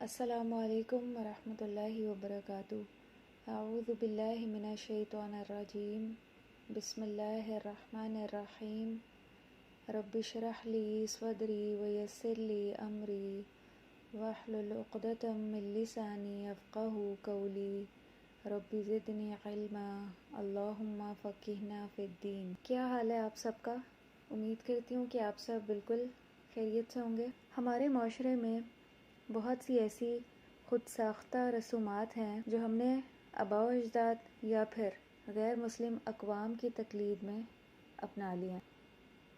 السلام علیکم ورحمۃ اللہ وبرکاتہ۔ اعوذ باللہ من الشیطان الرجیم، بسم اللہ الرحمن الرحیم۔ رب اشرح لی صدری ویسر لی امری واحلل عقدۃ من لسانی یفقہوا قولی، رب زدنی علما اللہم فقہنا فی الدین۔ کیا حال ہے آپ سب کا؟ امید کرتی ہوں کہ آپ سب بالکل خیریت سے ہوں گے۔ ہمارے معاشرے میں بہت سی ایسی خود ساختہ رسومات ہیں جو ہم نے آباء و اجداد یا پھر غیر مسلم اقوام کی تقلید میں اپنا لی ہیں،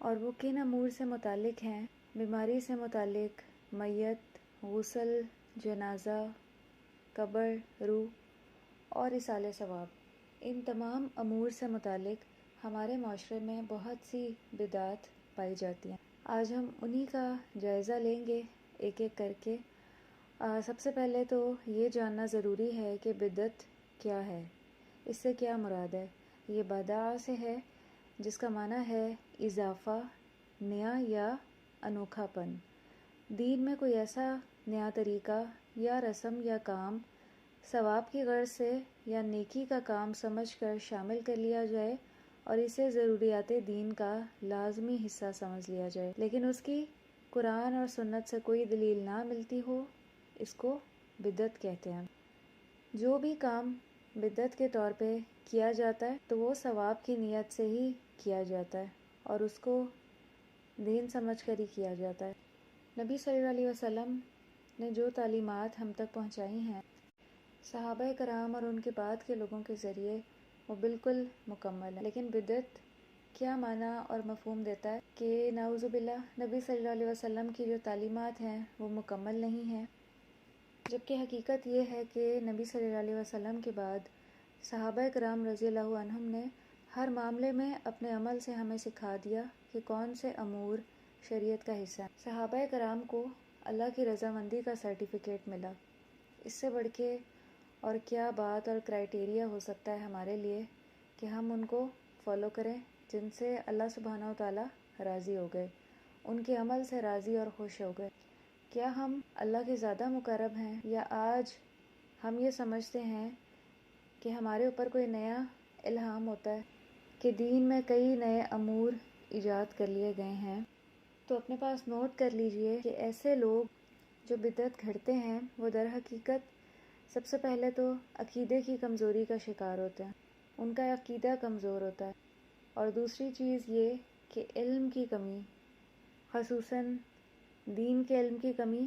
اور وہ کن امور سے متعلق ہیں؟ بیماری سے متعلق، میت، غسل، جنازہ، قبر، روح اور ایصال ثواب۔ ان تمام امور سے متعلق ہمارے معاشرے میں بہت سی بدعات پائی جاتی ہیں۔ آج ہم انہی کا جائزہ لیں گے ایک ایک کر کے۔ سب سے پہلے تو یہ جاننا ضروری ہے کہ بدعت کیا ہے، اس سے کیا مراد ہے۔ یہ بدع سے ہے، جس کا معنی ہے اضافہ، نیا یا انوکھا پن۔ دین میں کوئی ایسا نیا طریقہ یا رسم یا کام ثواب کی غرض سے یا نیکی کا کام سمجھ کر شامل کر لیا جائے اور اسے ضروریات دین کا لازمی حصہ سمجھ لیا جائے، لیکن اس کی قرآن اور سنت سے کوئی دلیل نہ ملتی ہو، اس کو بدعت کہتے ہیں۔ جو بھی کام بدعت کے طور پہ کیا جاتا ہے تو وہ ثواب کی نیت سے ہی کیا جاتا ہے اور اس کو دین سمجھ کر ہی کیا جاتا ہے۔ نبی صلی اللہ علیہ وسلم نے جو تعلیمات ہم تک پہنچائی ہیں صحابہ کرام اور ان کے بعد کے لوگوں کے ذریعے، وہ بالکل مکمل ہے، لیکن بدعت کیا معنی اور مفہوم دیتا ہے کہ نعوذ باللہ نبی صلی اللہ علیہ وسلم کی جو تعلیمات ہیں وہ مکمل نہیں ہیں، جبکہ حقیقت یہ ہے کہ نبی صلی اللہ علیہ وسلم کے بعد صحابہ کرام رضی اللہ عنہم نے ہر معاملے میں اپنے عمل سے ہمیں سکھا دیا کہ کون سے امور شریعت کا حصہ ہیں۔ صحابہ کرام کو اللہ کی رضامندی کا سرٹیفکیٹ ملا، اس سے بڑھ کے اور کیا بات اور کرائیٹیریا ہو سکتا ہے ہمارے لیے کہ ہم ان کو فالو کریں جن سے اللہ سبحانہ و تعالیٰ راضی ہو گئے، ان کے عمل سے راضی اور خوش ہو گئے۔ کیا ہم اللہ کے زیادہ مقرب ہیں، یا آج ہم یہ سمجھتے ہیں کہ ہمارے اوپر کوئی نیا الہام ہوتا ہے کہ دین میں کئی نئے امور ایجاد کر لیے گئے ہیں؟ تو اپنے پاس نوٹ کر لیجئے کہ ایسے لوگ جو بدعت گھڑتے ہیں وہ در حقیقت سب سے پہلے تو عقیدے کی کمزوری کا شکار ہوتے ہیں، ان کا عقیدہ کمزور ہوتا ہے، اور دوسری چیز یہ کہ علم کی کمی، خصوصاً دین کے علم کی کمی،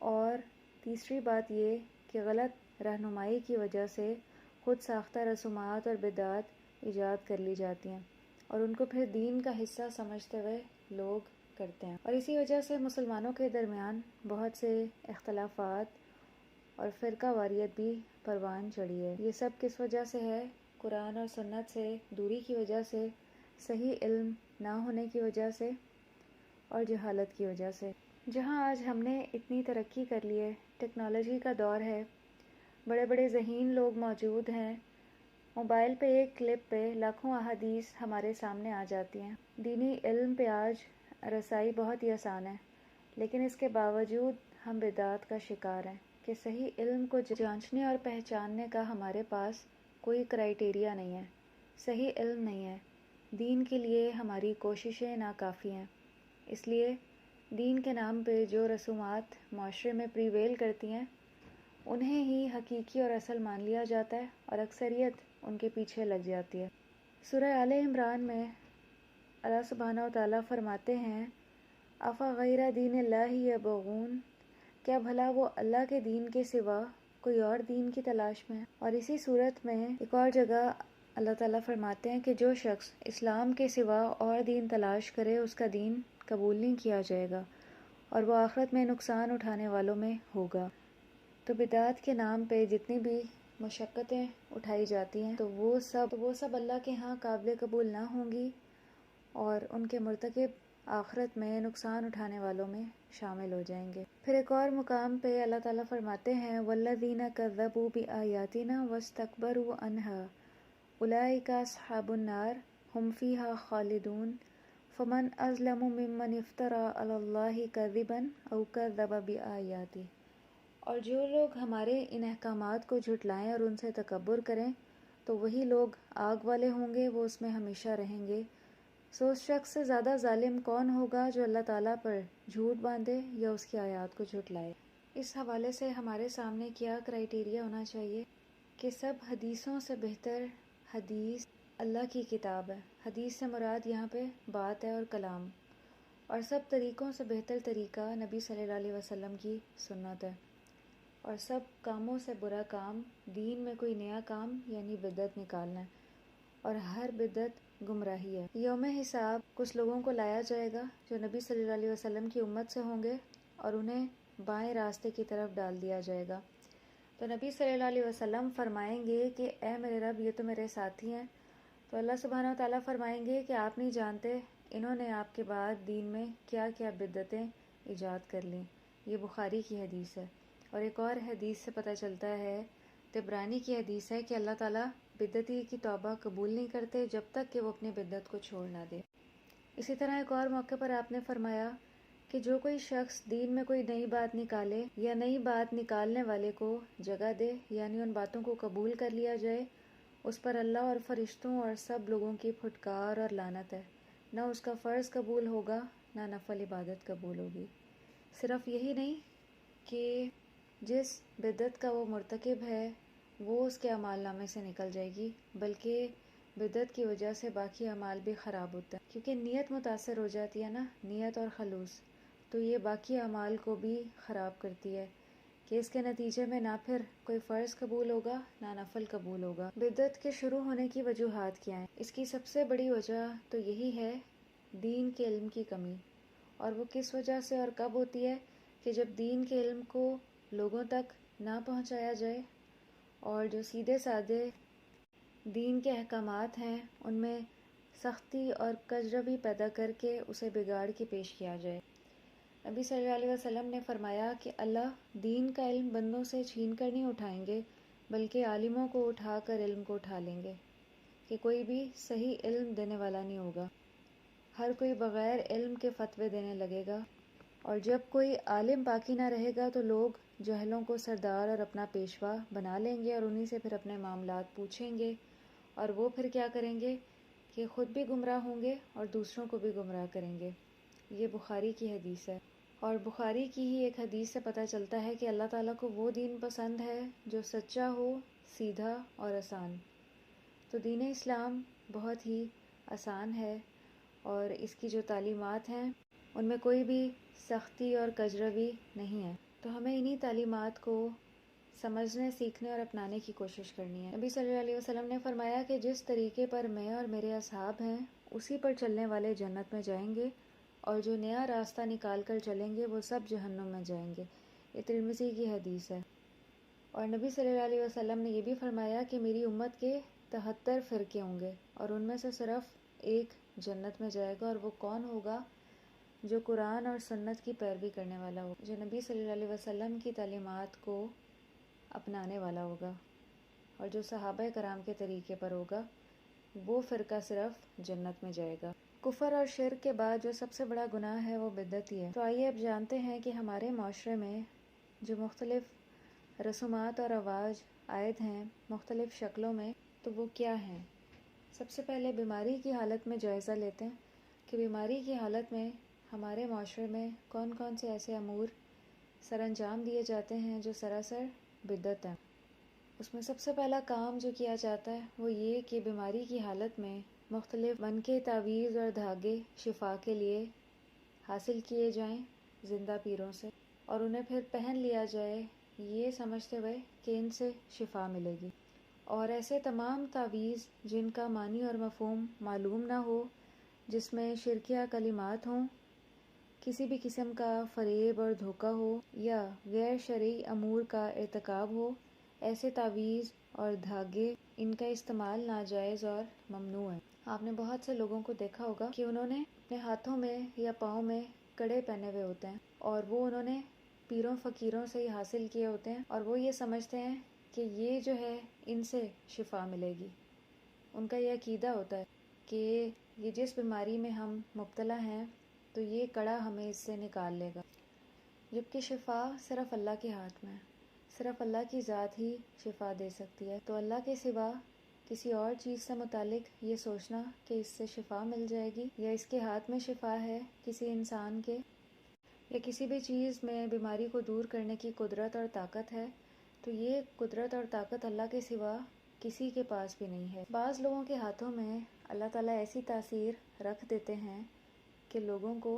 اور تیسری بات یہ کہ غلط رہنمائی کی وجہ سے خود ساختہ رسومات اور بدعات ایجاد کر لی جاتی ہیں اور ان کو پھر دین کا حصہ سمجھتے ہوئے لوگ کرتے ہیں، اور اسی وجہ سے مسلمانوں کے درمیان بہت سے اختلافات اور فرقہ واریت بھی پروان چڑھی ہے۔ یہ سب کس وجہ سے ہے؟ قرآن اور سنت سے دوری کی وجہ سے، صحیح علم نہ ہونے کی وجہ سے، اور جہالت کی وجہ سے۔ جہاں آج ہم نے اتنی ترقی کر لی ہے، ٹیکنالوجی کا دور ہے، بڑے بڑے ذہین لوگ موجود ہیں، موبائل پہ ایک کلپ پہ لاکھوں احادیث ہمارے سامنے آ جاتی ہیں۔ دینی علم پہ آج رسائی بہت ہی آسان ہے، لیکن اس کے باوجود ہم بدعات کا شکار ہیں کہ صحیح علم کو جانچنے اور پہچاننے کا ہمارے پاس کوئی کرائیٹیریا نہیں ہے، صحیح علم نہیں ہے، دین کے لیے ہماری کوششیں ناکافی ہیں۔ اس لیے دین کے نام پہ جو رسومات معاشرے میں پریویل کرتی ہیں انہیں ہی حقیقی اور اصل مان لیا جاتا ہے اور اکثریت ان کے پیچھے لگ جاتی ہے۔ سورہ آل عمران میں اللہ سبحانہ و تعالیٰ فرماتے ہیں افغیر دین اللہ یبغون، کیا بھلا وہ اللہ کے دین کے سوا کوئی اور دین کی تلاش میں ہے؟ اور اسی صورت میں ایک اور جگہ اللہ تعالیٰ فرماتے ہیں کہ جو شخص اسلام کے سوا اور دین تلاش کرے اس کا دین قبول نہیں کیا جائے گا اور وہ آخرت میں نقصان اٹھانے والوں میں ہوگا۔ تو بدعات کے نام پہ جتنی بھی مشقتیں اٹھائی جاتی ہیں تو وہ سب اللہ کے ہاں قابل قبول نہ ہوں گی اور ان کے مرتکب آخرت میں نقصان اٹھانے والوں میں شامل ہو جائیں گے۔ پھر ایک اور مقام پہ اللہ تعالیٰ فرماتے ہیں وَالَّذِينَ كَذَّبُوا بِآيَاتِنَا وَاسْتَكْبَرُوا عَنْهَا أُولَئِكَ أَصْحَابُ النَّارِ هُمْ فِيهَا خَالِدُونَ فَمَنْ أَظْلَمُ مِمَّنِ افْتَرَى عَلَى اللَّهِ كَذِبًا أَوْ كَذَّبَ بِآيَاتِهِ۔ اور جو لوگ ہمارے ان احکامات کو جھٹلائیں اور ان سے تکبر کریں تو وہی لوگ آگ والے ہوں گے، وہ اس میں ہمیشہ رہیں گے۔ سو اس شخص سے زیادہ ظالم کون ہوگا جو اللہ تعالیٰ پر جھوٹ باندھے یا اس کی آیات کو جھٹلائے۔ اس حوالے سے ہمارے سامنے کیا کرائیٹیریا ہونا چاہیے کہ سب حدیثوں سے بہتر حدیث اللہ کی کتاب ہے۔ حدیث سے مراد یہاں پہ بات ہے اور کلام، اور سب طریقوں سے بہتر طریقہ نبی صلی اللہ علیہ وسلم کی سنت ہے، اور سب کاموں سے برا کام دین میں کوئی نیا کام یعنی بدعت نکالنا ہے، اور ہر بدعت گمراہی ہے۔ یوم حساب کچھ لوگوں کو لایا جائے گا جو نبی صلی اللہ علیہ وسلم کی امت سے ہوں گے، اور انہیں بائیں راستے کی طرف ڈال دیا جائے گا۔ تو نبی صلی اللہ علیہ وسلم فرمائیں گے کہ اے میرے رب، یہ تو میرے ساتھی ہیں۔ تو اللہ سبحانہ و تعالیٰ فرمائیں گے کہ آپ نہیں جانتے انہوں نے آپ کے بعد دین میں کیا کیا بدعتیں ایجاد کر لیں۔ یہ بخاری کی حدیث ہے۔ اور ایک اور حدیث سے پتہ چلتا ہے، طبرانی کی حدیث ہے کہ اللہ تعالیٰ بدعتی کی توبہ قبول نہیں کرتے جب تک کہ وہ اپنی بدعت کو چھوڑ نہ دے۔ اسی طرح ایک اور موقع پر آپ نے فرمایا کہ جو کوئی شخص دین میں کوئی نئی بات نکالے یا نئی بات نکالنے والے کو جگہ دے، یعنی ان باتوں کو قبول کر لیا جائے، اس پر اللہ اور فرشتوں اور سب لوگوں کی پھٹکار اور لعنت ہے۔ نہ اس کا فرض قبول ہوگا، نہ نفل عبادت قبول ہوگی۔ صرف یہی نہیں کہ جس بدعت کا وہ مرتکب ہے وہ اس کے اعمال نامے سے نکل جائے گی، بلکہ بدعت کی وجہ سے باقی اعمال بھی خراب ہوتا ہے، کیونکہ نیت متاثر ہو جاتی ہے نا، نیت اور خلوص، تو یہ باقی اعمال کو بھی خراب کرتی ہے کہ اس کے نتیجے میں نہ پھر کوئی فرض قبول ہوگا نہ نفل قبول ہوگا۔ بدعت کے شروع ہونے کی وجوہات کیا ہیں؟ اس کی سب سے بڑی وجہ تو یہی ہے دین کے علم کی کمی، اور وہ کس وجہ سے اور کب ہوتی ہے کہ جب دین کے علم کو لوگوں تک نہ پہنچایا جائے، اور جو سیدھے سادے دین کے احکامات ہیں ان میں سختی اور کجروی پیدا کر کے اسے بگاڑ کے پیش کیا جائے۔ نبی صلی اللہ علیہ وسلم نے فرمایا کہ اللہ دین کا علم بندوں سے چھین کر نہیں اٹھائیں گے، بلکہ عالموں کو اٹھا کر علم کو اٹھا لیں گے، کہ کوئی بھی صحیح علم دینے والا نہیں ہوگا، ہر کوئی بغیر علم کے فتوے دینے لگے گا، اور جب کوئی عالم باقی نہ رہے گا تو لوگ جاہلوں کو سردار اور اپنا پیشوا بنا لیں گے اور انہی سے پھر اپنے معاملات پوچھیں گے، اور وہ پھر کیا کریں گے کہ خود بھی گمراہ ہوں گے اور دوسروں کو بھی گمراہ کریں گے۔ یہ بخاری کی حدیث ہے، اور بخاری کی ہی ایک حدیث سے پتہ چلتا ہے کہ اللہ تعالیٰ کو وہ دین پسند ہے جو سچا ہو، سیدھا اور آسان۔ تو دین اسلام بہت ہی آسان ہے، اور اس کی جو تعلیمات ہیں ان میں کوئی بھی سختی اور کجروی نہیں ہے۔ تو ہمیں انہی تعلیمات کو سمجھنے، سیکھنے اور اپنانے کی کوشش کرنی ہے۔ نبی صلی اللہ علیہ وسلم نے فرمایا کہ جس طریقے پر میں اور میرے اصحاب ہیں اسی پر چلنے والے جنت میں جائیں گے، اور جو نیا راستہ نکال کر چلیں گے وہ سب جہنم میں جائیں گے۔ یہ ترمذی کی حدیث ہے۔ اور نبی صلی اللہ علیہ وسلم نے یہ بھی فرمایا کہ میری امت کے 73 فرقے ہوں گے، اور ان میں سے صرف ایک جنت میں جائے گا، اور وہ کون ہوگا؟ جو قرآن اور سنت کی پیروی کرنے والا ہوگا، جو نبی صلی اللہ علیہ وسلم کی تعلیمات کو اپنانے والا ہوگا، اور جو صحابہ کرام کے طریقے پر ہوگا، وہ فرقہ صرف جنت میں جائے گا۔ کفر اور شرک کے بعد جو سب سے بڑا گناہ ہے وہ بدعت ہی ہے۔ تو آئیے اب جانتے ہیں کہ ہمارے معاشرے میں جو مختلف رسومات اور رواج عائد ہیں مختلف شکلوں میں، تو وہ کیا ہیں۔ سب سے پہلے بیماری کی حالت میں جائزہ لیتے ہیں کہ بیماری کی حالت میں ہمارے معاشرے میں کون کون سے ایسے امور سر انجام دیے جاتے ہیں جو سراسر بدعت ہیں۔ اس میں سب سے پہلا کام جو کیا جاتا ہے وہ یہ کہ بیماری کی حالت میں مختلف منکے، تعویذ اور دھاگے شفا کے لیے حاصل کیے جائیں زندہ پیروں سے، اور انہیں پھر پہن لیا جائے یہ سمجھتے ہوئے کہ ان سے شفا ملے گی۔ اور ایسے تمام تعویذ جن کا معنی اور مفہوم معلوم نہ ہو، جس میں شرکیہ کلمات ہوں، کسی بھی قسم کا فریب اور دھوکہ ہو، یا غیر شرعی امور کا ارتکاب ہو، ایسے تعویذ اور دھاگے ان کا استعمال ناجائز اور ممنوع ہے۔ آپ نے بہت سے لوگوں کو دیکھا ہوگا کہ انہوں نے اپنے ہاتھوں میں یا پاؤں میں کڑے پہنے ہوئے ہوتے ہیں، اور وہ انہوں نے پیروں فقیروں سے ہی حاصل کیے ہوتے ہیں، اور وہ یہ سمجھتے ہیں کہ یہ جو ہے ان سے شفا ملے گی۔ ان کا یہ عقیدہ ہوتا ہے کہ یہ جس بیماری میں ہم مبتلا ہیں تو یہ کڑا ہمیں اس سے نکال لے گا، جبکہ شفا صرف اللہ کے ہاتھ میں ہے۔ صرف اللہ کی ذات ہی شفا دے سکتی ہے، تو اللہ کے سوا کسی اور چیز سے متعلق یہ سوچنا کہ اس سے شفا مل جائے گی یا اس کے ہاتھ میں شفا ہے کسی انسان کے، یا کسی بھی چیز میں بیماری کو دور کرنے کی قدرت اور طاقت ہے، تو یہ قدرت اور طاقت اللہ کے سوا کسی کے پاس بھی نہیں ہے۔ بعض لوگوں کے ہاتھوں میں اللہ تعالیٰ ایسی تاثیر رکھ دیتے ہیں کہ لوگوں کو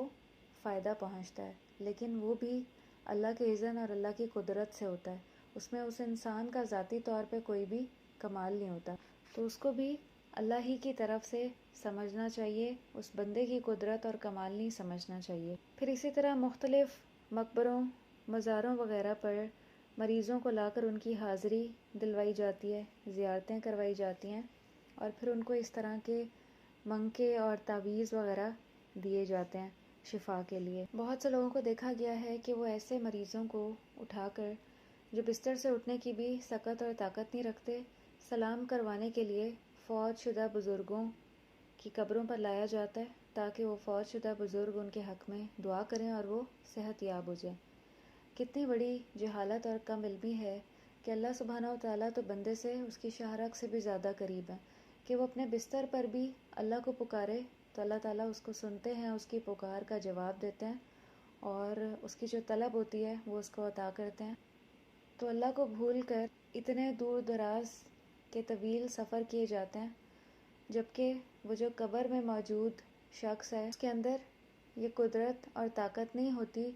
فائدہ پہنچتا ہے، لیکن وہ بھی اللہ کے اذن اور اللہ کی قدرت سے ہوتا ہے، اس میں اس انسان کا ذاتی طور پہ کوئی بھی کمال نہیں ہوتا، تو اس کو بھی اللہ ہی کی طرف سے سمجھنا چاہیے، اس بندے کی قدرت اور کمال نہیں سمجھنا چاہیے۔ پھر اسی طرح مختلف مقبروں، مزاروں وغیرہ پر مریضوں کو لا کر ان کی حاضری دلوائی جاتی ہے، زیارتیں کروائی جاتی ہیں، اور پھر ان کو اس طرح کے منکے اور تعویذ وغیرہ دیے جاتے ہیں شفا کے لیے۔ بہت سے لوگوں کو دیکھا گیا ہے کہ وہ ایسے مریضوں کو اٹھا کر، جو بستر سے اٹھنے کی بھی سکت اور طاقت نہیں رکھتے، سلام کروانے کے لیے فوت شدہ بزرگوں کی قبروں پر لایا جاتا ہے تاکہ وہ فوت شدہ بزرگ ان کے حق میں دعا کریں اور وہ صحت یاب ہو جائیں۔ کتنی بڑی جہالت اور کم علمی ہے کہ اللہ سبحانہ و تعالیٰ تو بندے سے اس کی شاہرگ سے بھی زیادہ قریب ہے، کہ وہ اپنے بستر پر بھی اللہ کو پکارے تو اللہ تعالیٰ اس کو سنتے ہیں، اس کی پکار کا جواب دیتے ہیں، اور اس کی جو طلب ہوتی ہے وہ اس کو عطا کرتے ہیں۔ تو اللہ کو بھول کر اتنے دور دراز کے طویل سفر کیے جاتے ہیں، جبکہ وہ جو قبر میں موجود شخص ہے اس کے اندر یہ قدرت اور طاقت نہیں ہوتی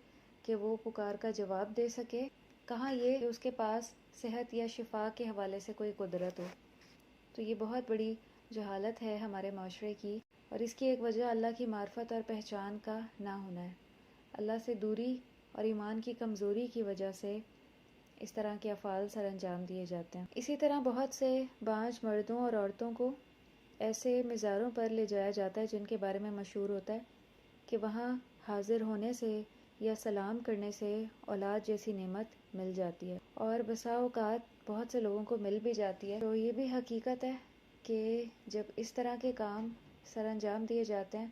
کہ وہ پکار کا جواب دے سکے، کہاں یہ کہ اس کے پاس صحت یا شفا کے حوالے سے کوئی قدرت ہو۔ تو یہ بہت بڑی جہالت ہے ہمارے معاشرے کی، اور اس کی ایک وجہ اللہ کی معرفت اور پہچان کا نہ ہونا ہے۔ اللہ سے دوری اور ایمان کی کمزوری کی وجہ سے اس طرح کے افعال سر انجام دیے جاتے ہیں۔ اسی طرح بہت سے بانجھ مردوں اور عورتوں کو ایسے مزاروں پر لے جایا جاتا ہے جن کے بارے میں مشہور ہوتا ہے کہ وہاں حاضر ہونے سے یا سلام کرنے سے اولاد جیسی نعمت مل جاتی ہے، اور بسا اوقات بہت سے لوگوں کو مل بھی جاتی ہے۔ تو یہ بھی حقیقت ہے کہ جب اس طرح کے کام سر انجام دیے جاتے ہیں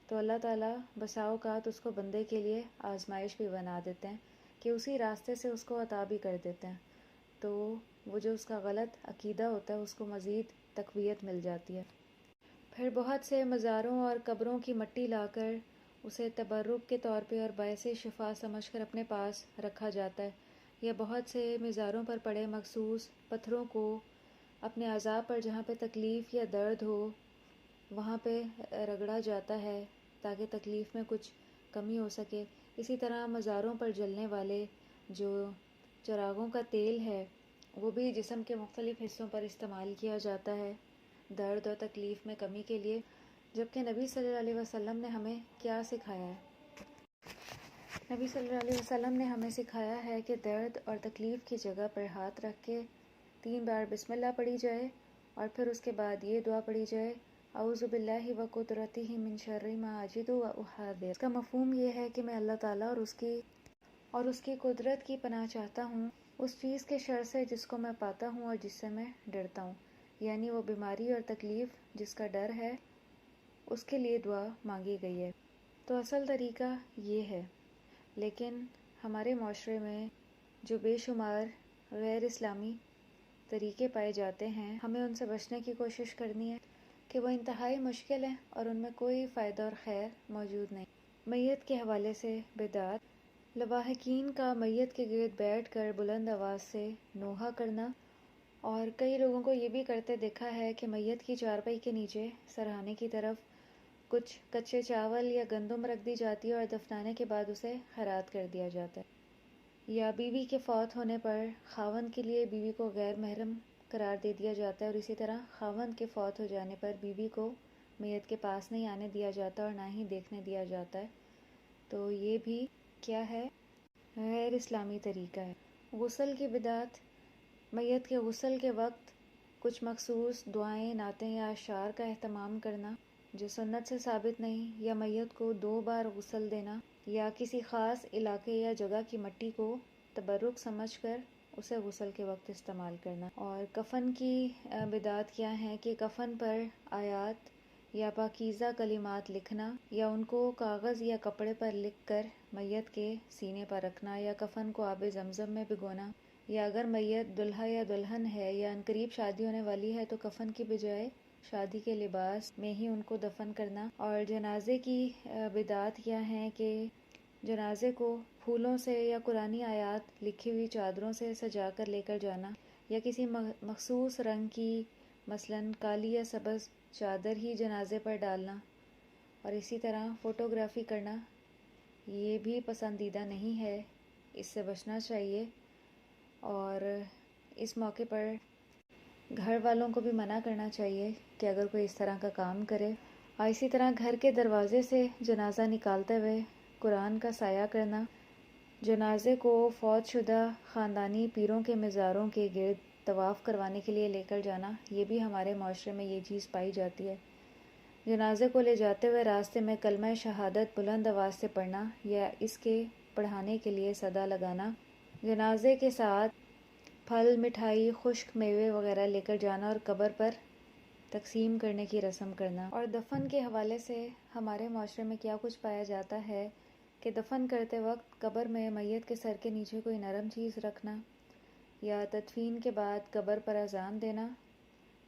تو اللہ تعالیٰ بسا اوقات اس کو بندے کے لیے آزمائش بھی بنا دیتے ہیں کہ اسی راستے سے اس کو عطا بھی کر دیتے ہیں، تو وہ جو اس کا غلط عقیدہ ہوتا ہے اس کو مزید تقویت مل جاتی ہے۔ پھر بہت سے مزاروں اور قبروں کی مٹی لا کر اسے تبرک کے طور پہ اور باعث شفا سمجھ کر اپنے پاس رکھا جاتا ہے، یا بہت سے مزاروں پر پڑے مخصوص پتھروں کو اپنے اعضاء پر جہاں پہ تکلیف یا درد ہو وہاں پہ رگڑا جاتا ہے تاکہ تکلیف میں کچھ کمی ہو سکے۔ اسی طرح مزاروں پر جلنے والے جو چراغوں کا تیل ہے وہ بھی جسم کے مختلف حصوں پر استعمال کیا جاتا ہے درد اور تکلیف میں کمی کے لیے، جبکہ نبی صلی اللہ علیہ وسلم نے ہمیں کیا سکھایا ہے؟ نبی صلی اللہ علیہ وسلم نے ہمیں سکھایا ہے کہ درد اور تکلیف کی جگہ پر ہاتھ رکھ کے 3 بار بسم اللہ پڑھی جائے، اور پھر اس کے بعد یہ دعا پڑھی جائے، اعوذ باللہ و قدرتہ من شر ما اجد و احاذر۔ اس کا مفہوم یہ ہے کہ میں اللہ تعالیٰ اور اس کی قدرت کی پناہ چاہتا ہوں اس چیز کے شر سے جس کو میں پاتا ہوں اور جس سے میں ڈرتا ہوں، یعنی وہ بیماری اور تکلیف جس کا ڈر ہے اس کے لیے دعا مانگی گئی ہے۔ تو اصل طریقہ یہ ہے، لیکن ہمارے معاشرے میں جو بے شمار غیر اسلامی طریقے پائے جاتے ہیں ہمیں ان سے بچنے کی کوشش کرنی ہے کہ وہ انتہائی مشکل ہیں اور ان میں کوئی فائدہ اور خیر موجود نہیں۔ میت کے حوالے سے بدعت، لواحقین کا میت کے گرد بیٹھ کر بلند آواز سے نوحہ کرنا، اور کئی لوگوں کو یہ بھی کرتے دیکھا ہے کہ میت کی چارپائی کے نیچے سرہانے کی طرف کچھ کچے چاول یا گندم رکھ دی جاتی ہے اور دفنانے کے بعد اسے خیرات کر دیا جاتا ہے، یا بیوی کے فوت ہونے پر خاوند کے لیے بیوی کو غیر محرم قرار دے دیا جاتا ہے، اور اسی طرح خاوند کے فوت ہو جانے پر بیوی کو میت کے پاس نہیں آنے دیا جاتا اور نہ ہی دیکھنے دیا جاتا ہے۔ تو یہ بھی کیا ہے؟ غیر اسلامی طریقہ ہے۔ غسل کی بدعت، میت کے غسل کے وقت کچھ مخصوص دعائیں، نعتیں یا اشعار کا اہتمام کرنا جو سنت سے ثابت نہیں، یا میت کو 2 بار غسل دینا، یا کسی خاص علاقے یا جگہ کی مٹی کو تبرک سمجھ کر اسے غسل کے وقت استعمال کرنا۔ اور کفن کی بدعت کیا ہیں کہ کفن پر آیات یا پاکیزہ کلمات لکھنا، یا ان کو کاغذ یا کپڑے پر لکھ کر میت کے سینے پر رکھنا، یا کفن کو آب زمزم میں بھگونا، یا اگر میت دلہا یا دلہن ہے یا عنقریب شادی ہونے والی ہے تو کفن کی بجائے شادی کے لباس میں ہی ان کو دفن کرنا۔ اور جنازے کی بدعات کیا ہیں کہ جنازے کو پھولوں سے یا قرآنی آیات لکھی ہوئی چادروں سے سجا کر لے کر جانا، یا کسی مخصوص رنگ کی مثلاً کالی یا سبز چادر ہی جنازے پر ڈالنا، اور اسی طرح فوٹوگرافی کرنا یہ بھی پسندیدہ نہیں ہے، اس سے بچنا چاہیے۔ اور اس موقع پر گھر والوں کو بھی منع کرنا چاہیے کہ اگر کوئی اس طرح کا کام کرے۔ اور اسی طرح گھر کے دروازے سے جنازہ نکالتے ہوئے قرآن کا سایہ کرنا، جنازے کو فوت شدہ خاندانی پیروں کے مزاروں کے گرد طواف کروانے کے لیے لے کر جانا، یہ بھی ہمارے معاشرے میں یہ چیز پائی جاتی ہے۔ جنازے کو لے جاتے ہوئے راستے میں کلمہ شہادت بلند آواز سے پڑھنا یا اس کے پڑھانے کے لیے صدا لگانا، جنازے کے ساتھ پھل، مٹھائی، خشک میوے وغیرہ لے کر جانا اور قبر پر تقسیم کرنے کی رسم کرنا۔ اور دفن کے حوالے سے ہمارے معاشرے میں کیا کچھ پایا جاتا ہے کہ دفن کرتے وقت قبر میں میت کے سر کے نیچے کوئی نرم چیز رکھنا، یا تدفین کے بعد قبر پر اذان دینا۔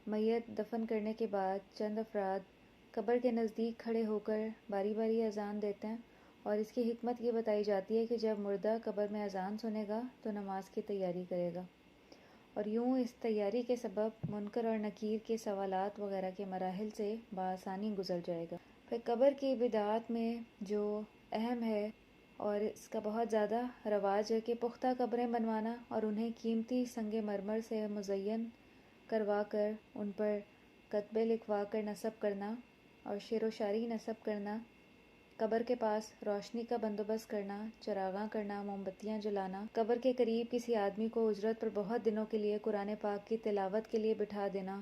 میت دفن کرنے کے بعد چند افراد قبر کے نزدیک کھڑے ہو کر باری باری اذان دیتے ہیں، اور اس کی حکمت یہ بتائی جاتی ہے کہ جب مردہ قبر میں اذان سنے گا تو نماز کی تیاری کرے گا، اور یوں اس تیاری کے سبب منکر اور نکیر کے سوالات وغیرہ کے مراحل سے بآسانی گزر جائے گا۔ پھر قبر کی بدعات میں جو اہم ہے اور اس کا بہت زیادہ رواج ہے کہ پختہ قبریں بنوانا اور انہیں قیمتی سنگ مرمر سے مزین کروا کر ان پر کتبے لکھوا کر نصب کرنا اور شعر و شاعری نصب کرنا، قبر کے پاس روشنی کا بندوبست کرنا، چراغاں کرنا، موم بتیاں جلانا، قبر کے قریب کسی آدمی کو اجرت پر بہت دنوں کے لیے قرآن پاک کی تلاوت کے لیے بٹھا دینا،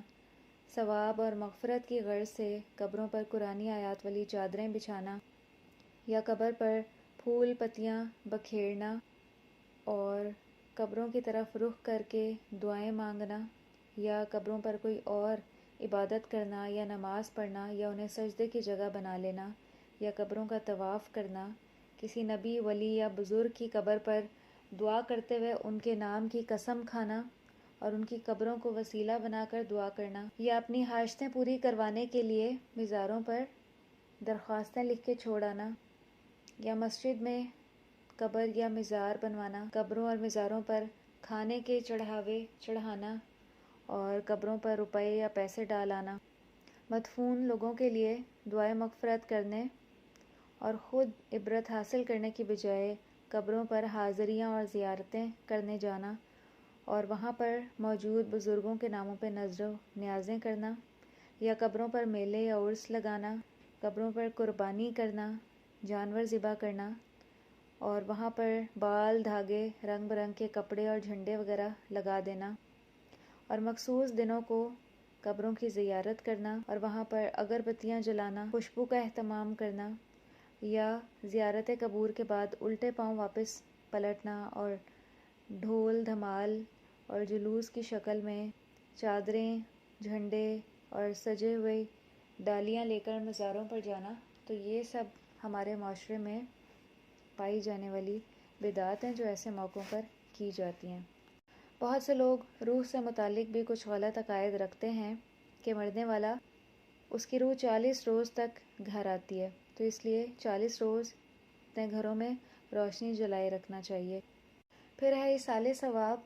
ثواب اور مغفرت کی غرض سے قبروں پر قرآنی آیات والی چادریں بچھانا، یا قبر پر پھول پتیاں بکھیرنا اور قبروں کی طرف رخ کر کے دعائیں مانگنا، یا قبروں پر کوئی اور عبادت کرنا یا نماز پڑھنا یا انہیں سجدے کی جگہ بنا لینا، یا قبروں کا طواف کرنا، کسی نبی، ولی یا بزرگ کی قبر پر دعا کرتے ہوئے ان کے نام کی قسم کھانا اور ان کی قبروں کو وسیلہ بنا کر دعا کرنا، یا اپنی حاجتیں پوری کروانے کے لیے مزاروں پر درخواستیں لکھ کے چھوڑ آنا، یا مسجد میں قبر یا مزار بنوانا، قبروں اور مزاروں پر کھانے کے چڑھاوے چڑھانا اور قبروں پر روپے یا پیسے ڈال آنا، مدفون لوگوں کے لیے دعائیں مغفرت کرنے اور خود عبرت حاصل کرنے کی بجائے قبروں پر حاضریاں اور زیارتیں کرنے جانا اور وہاں پر موجود بزرگوں کے ناموں پہ نذر و نیازیں کرنا، یا قبروں پر میلے یا عرس لگانا، قبروں پر قربانی کرنا، جانور ذبح کرنا اور وہاں پر بال، دھاگے، رنگ برنگ کے کپڑے اور جھنڈے وغیرہ لگا دینا، اور مخصوص دنوں کو قبروں کی زیارت کرنا اور وہاں پر اگربتیاں جلانا، خوشبو کا اہتمام کرنا، یا زیارت قبور کے بعد الٹے پاؤں واپس پلٹنا اور ڈھول دھمال اور جلوس کی شکل میں چادریں، جھنڈے اور سجے ہوئے ڈالیاں لے کر مزاروں پر جانا، تو یہ سب ہمارے معاشرے میں پائی جانے والی بدعات ہیں جو ایسے موقعوں پر کی جاتی ہیں۔ بہت سے لوگ روح سے متعلق بھی کچھ غلط عقائد رکھتے ہیں کہ مرنے والا اس کی روح 40 روز تک گھر آتی ہے، تو اس لیے 40 روز اپنے گھروں میں روشنی جلائے رکھنا چاہیے۔ پھر ہے ایصال ثواب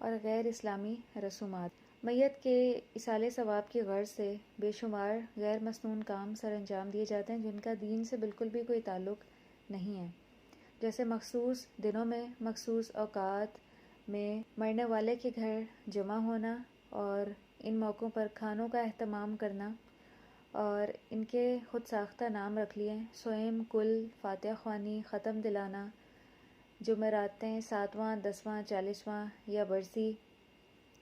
اور غیر اسلامی رسومات۔ میت کے ایصال ثواب کی غرض سے بے شمار غیر مسنون کام سر انجام دیے جاتے ہیں جن کا دین سے بالکل بھی کوئی تعلق نہیں ہے، جیسے مخصوص دنوں میں مخصوص اوقات میں مرنے والے کے گھر جمع ہونا اور ان موقعوں پر کھانوں کا اہتمام کرنا اور ان کے خود ساختہ نام رکھ لیے، سوئم، کل، فاتحہ خوانی، ختم دلانا، جمعراتیں، 7واں، 10واں، 40واں یا برسی،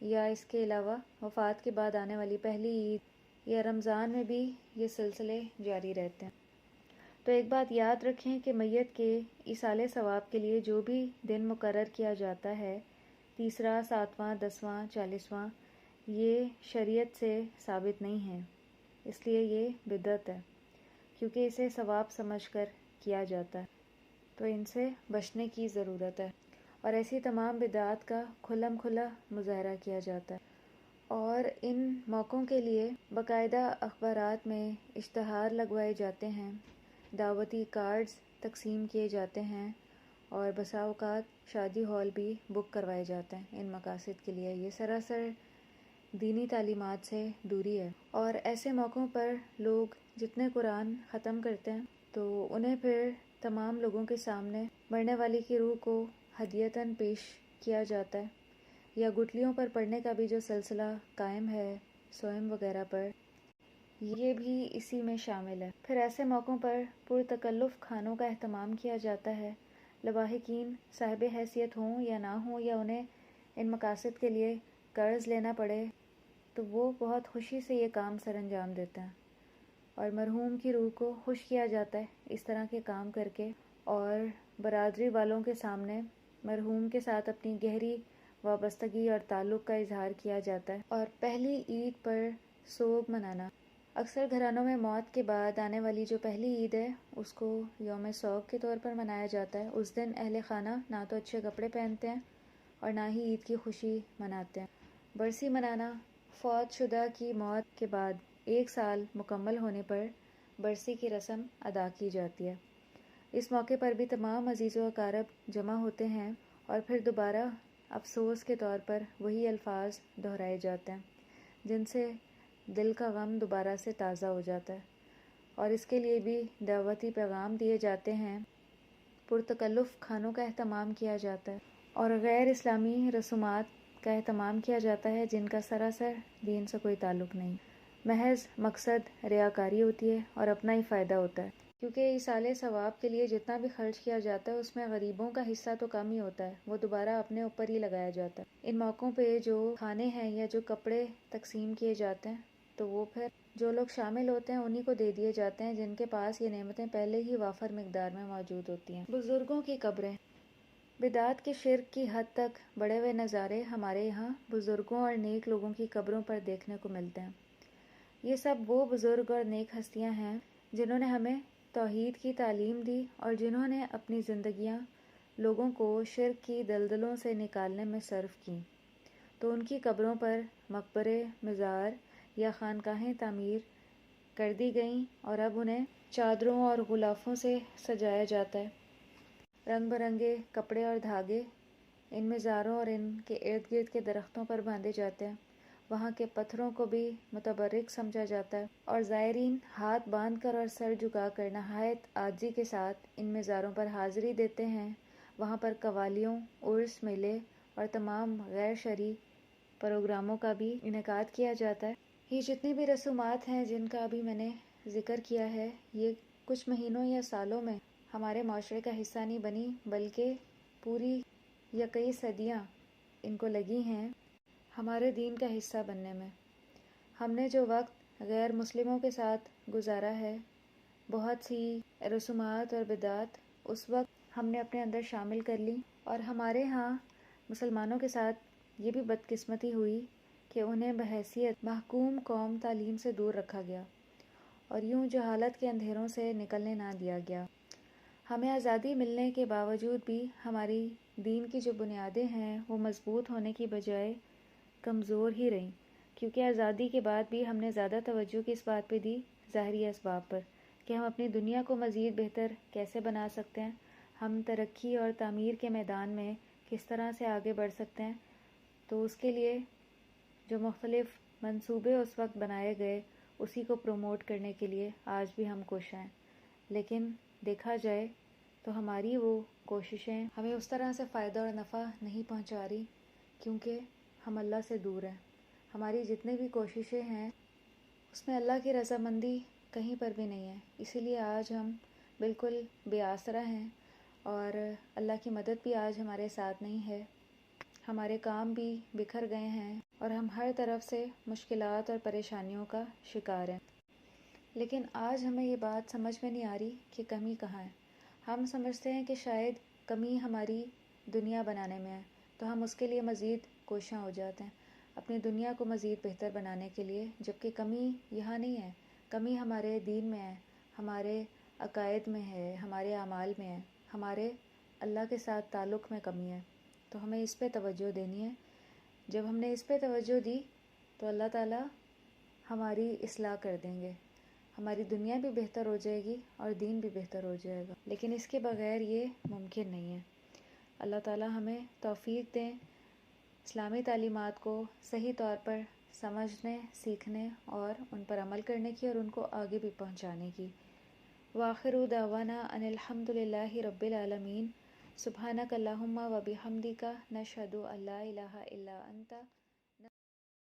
یا اس کے علاوہ وفات کے بعد آنے والی پہلی عید یا رمضان میں بھی یہ سلسلے جاری رہتے ہیں۔ تو ایک بات یاد رکھیں کہ میت کے ایصال ثواب کے لیے جو بھی دن مقرر کیا جاتا ہے، 3، 7واں، 10واں، 40واں، یہ شریعت سے ثابت نہیں ہے، اس لیے یہ بدعت ہے، کیونکہ اسے ثواب سمجھ کر کیا جاتا ہے، تو ان سے بچنے کی ضرورت ہے۔ اور ایسی تمام بدعات کا کھلم کھلا مظاہرہ کیا جاتا ہے، اور ان موقعوں کے لیے باقاعدہ اخبارات میں اشتہار لگوائے جاتے ہیں، دعوتی کارڈز تقسیم کیے جاتے ہیں، اور بسا اوقات شادی ہال بھی بک کروائے جاتے ہیں ان مقاصد کے لیے۔ یہ سراسر دینی تعلیمات سے دوری ہے، اور ایسے موقعوں پر لوگ جتنے قرآن ختم کرتے ہیں تو انہیں پھر تمام لوگوں کے سامنے مرنے والی کی روح کو ہدیتاً پیش کیا جاتا ہے، یا گٹلیوں پر پڑھنے کا بھی جو سلسلہ قائم ہے سوئم وغیرہ پر، یہ بھی اسی میں شامل ہے۔ پھر ایسے موقعوں پر پرتکلف کھانوں کا اہتمام کیا جاتا ہے۔ لواحقین صاحب حیثیت ہوں یا نہ ہوں، یا انہیں ان مقاصد کے لیے قرض لینا پڑے، تو وہ بہت خوشی سے یہ کام سر انجام دیتے ہیں، اور مرحوم کی روح کو خوش کیا جاتا ہے اس طرح کے کام کر کے، اور برادری والوں کے سامنے مرحوم کے ساتھ اپنی گہری وابستگی اور تعلق کا اظہار کیا جاتا ہے۔ اور پہلی عید پر سوگ منانا، اکثر گھرانوں میں موت کے بعد آنے والی جو پہلی عید ہے اس کو یوم سوگ کے طور پر منایا جاتا ہے۔ اس دن اہل خانہ نہ تو اچھے کپڑے پہنتے ہیں اور نہ ہی عید کی خوشی مناتے ہیں۔ برسی منانا، فوت شدہ کی موت کے بعد 1 سال مکمل ہونے پر برسی کی رسم ادا کی جاتی ہے۔ اس موقع پر بھی تمام عزیز و اقارب جمع ہوتے ہیں، اور پھر دوبارہ افسوس کے طور پر وہی الفاظ دہرائے جاتے ہیں جن سے دل کا غم دوبارہ سے تازہ ہو جاتا ہے، اور اس کے لیے بھی دعوتی پیغام دیے جاتے ہیں، پرتکلف کھانوں کا اہتمام کیا جاتا ہے، اور غیر اسلامی رسومات کا اہتمام کیا جاتا ہے جن کا سراسر دین سے کوئی تعلق نہیں۔ محض مقصد ریاکاری ہوتی ہے اور اپنا ہی فائدہ ہوتا ہے، کیونکہ ایصال ثواب کے لیے جتنا بھی خرچ کیا جاتا ہے اس میں غریبوں کا حصہ تو کم ہی ہوتا ہے، وہ دوبارہ اپنے اوپر ہی لگایا جاتا ہے۔ ان موقعوں پہ جو کھانے ہیں یا جو کپڑے تقسیم کیے جاتے ہیں تو وہ پھر جو لوگ شامل ہوتے ہیں انہی کو دے دیے جاتے ہیں جن کے پاس یہ نعمتیں پہلے ہی وافر مقدار میں موجود ہوتی ہیں۔ بزرگوں کی قبریں، بدعات کے شرک کی حد تک بڑھے ہوئے نظارے ہمارے یہاں بزرگوں اور نیک لوگوں کی قبروں پر دیکھنے کو ملتے ہیں۔ یہ سب وہ بزرگ اور نیک ہستیاں ہیں جنہوں نے ہمیں توحید کی تعلیم دی، اور جنہوں نے اپنی زندگیاں لوگوں کو شرک کی دلدلوں سے نکالنے میں صرف کیں، تو ان کی قبروں پر مقبرے، مزار یا خانقاہیں تعمیر کر دی گئیں، اور اب انہیں چادروں اور غلافوں سے سجایا جاتا ہے۔ رنگ برنگے کپڑے اور دھاگے ان مزاروں اور ان کے ارد گرد کے درختوں پر باندھے جاتے ہیں، وہاں کے پتھروں کو بھی متبرک سمجھا جاتا ہے، اور زائرین ہاتھ باندھ کر اور سر جھکا کر نہایت عاجزی کے ساتھ ان مزاروں پر حاضری دیتے ہیں۔ وہاں پر قوالیوں، عرس، میلے اور تمام غیر شرعی پروگراموں کا بھی انعقاد کیا جاتا ہے۔ یہ جتنی بھی رسومات ہیں جن کا ابھی میں نے ذکر کیا ہے، یہ کچھ مہینوں یا سالوں میں ہمارے معاشرے کا حصہ نہیں بنی، بلکہ پوری یا کئی صدیاں ان کو لگی ہیں ہمارے دین کا حصہ بننے میں۔ ہم نے جو وقت غیر مسلموں کے ساتھ گزارا ہے، بہت سی رسومات اور بدعات اس وقت ہم نے اپنے اندر شامل کر لی، اور ہمارے ہاں مسلمانوں کے ساتھ یہ بھی بدقسمتی ہوئی کہ انہیں بحیثیت محکوم قوم تعلیم سے دور رکھا گیا، اور یوں جہالت کے اندھیروں سے نکلنے نہ دیا گیا۔ ہمیں آزادی ملنے کے باوجود بھی ہماری دین کی جو بنیادیں ہیں وہ مضبوط ہونے کی بجائے کمزور ہی رہیں، کیونکہ آزادی کے بعد بھی ہم نے زیادہ توجہ کس بات پہ دی؟ ظاہری اسباب پر، کہ ہم اپنی دنیا کو مزید بہتر کیسے بنا سکتے ہیں، ہم ترقی اور تعمیر کے میدان میں کس طرح سے آگے بڑھ سکتے ہیں۔ تو اس کے لیے جو مختلف منصوبے اس وقت بنائے گئے، اسی کو پروموٹ کرنے کے لیے آج بھی ہم کوشاں ہیں، لیکن دیکھا جائے تو ہماری وہ کوششیں ہمیں اس طرح سے فائدہ اور نفع نہیں پہنچا رہی، کیونکہ ہم اللہ سے دور ہیں۔ ہماری جتنی بھی کوششیں ہیں اس میں اللہ کی رضامندی کہیں پر بھی نہیں ہے، اسی لیے آج ہم بالکل بے آسرا ہیں، اور اللہ کی مدد بھی آج ہمارے ساتھ نہیں ہے، ہمارے کام بھی بکھر گئے ہیں، اور ہم ہر طرف سے مشکلات اور پریشانیوں کا شکار ہیں۔ لیکن آج ہمیں یہ بات سمجھ میں نہیں آ رہی کہ کمی کہاں ہے۔ ہم سمجھتے ہیں کہ شاید کمی ہماری دنیا بنانے میں ہے، تو ہم اس کے لیے مزید کوشاں ہو جاتے ہیں اپنی دنیا کو مزید بہتر بنانے کے لیے، جبکہ کمی یہاں نہیں ہے، کمی ہمارے دین میں ہے، ہمارے عقائد میں ہے، ہمارے اعمال میں ہے، ہمارے اللہ کے ساتھ تعلق میں کمی ہے۔ تو ہمیں اس پہ توجہ دینی ہے. جب ہم نے اس پہ توجہ دی تو اللہ تعالیٰ ہماری اصلاح کر دیں گے، ہماری دنیا بھی بہتر ہو جائے گی اور دین بھی بہتر ہو جائے گا. لیکن اس کے بغیر یہ ممکن نہیں ہے. اللہ تعالیٰ ہمیں توفیق دیں اسلامی تعلیمات کو صحیح طور پر سمجھنے، سیکھنے اور ان پر عمل کرنے کی اور ان کو آگے بھی پہنچانے کی. وآخر دعوانا ان الحمد للہ رب العالمین. سبحانک اللہم و بحمدک نشہد ان لا الہ الا انت